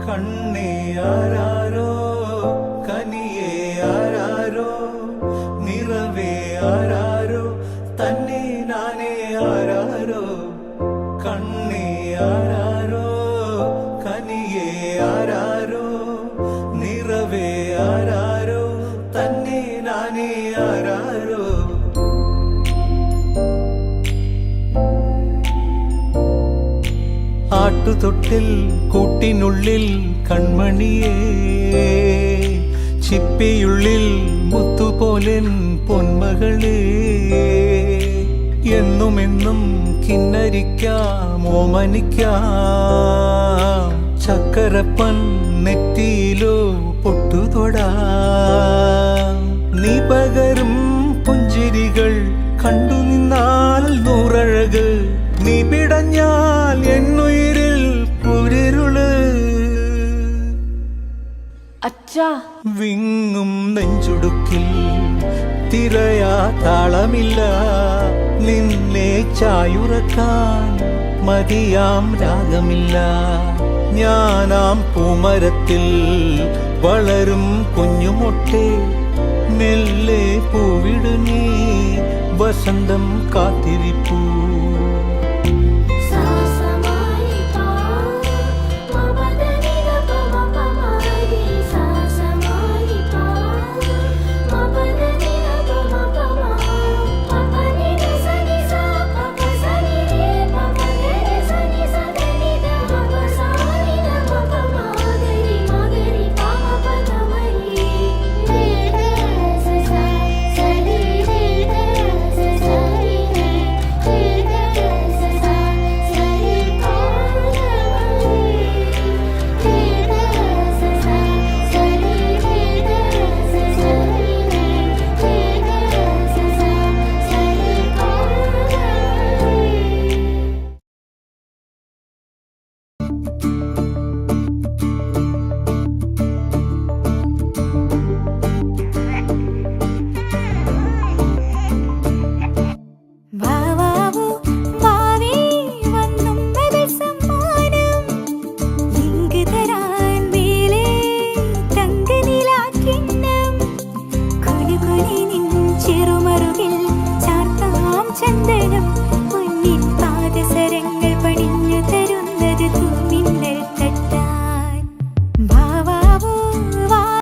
കണ്ണേ ആരാരോ കനിയേ ആരാരോ നിറവേ ആരാരോ തന്നെ നാനേ ആരാരോ കണ്ണേ ആരാരോ കനിയേ ആരാരോ നിറവേ ആരാരോ തന്നെ നാനേ ആരാരോ ആട്ടുതൊട്ടിൽ കൂട്ടിനുള്ളിൽ കൺമണിയേ ചിപ്പിയുള്ളിൽ മുത്തുപോലെൻ പൊന്മകളേ എന്നുമെന്നും കിന്നരിക്കാം ഓമനിക്കാം ചക്കരപ്പൻ നെറ്റിയിലോ പൊട്ടുതൊടാ നീ പകരും പുഞ്ചിരികൾ കണ്ടു നിന്നാൽ നൂറഴക് നീ പിടഞ്ഞാൽ എന്നുയിരിൽ പുരിരുള് അച്ഛാ വിങ്ങും നെഞ്ചുടുക്കിൽ തിരയാ താളമില്ല നിന്നെ ചായുറക്കാൻ മതിയാം രാഗമില്ല ഞാനാം പൂമരത്തിൽ വളരും കുഞ്ഞുമൊട്ടെ മെല്ലെ പൂവിടു നീ വസന്തം കാത്തിരിപ്പൂ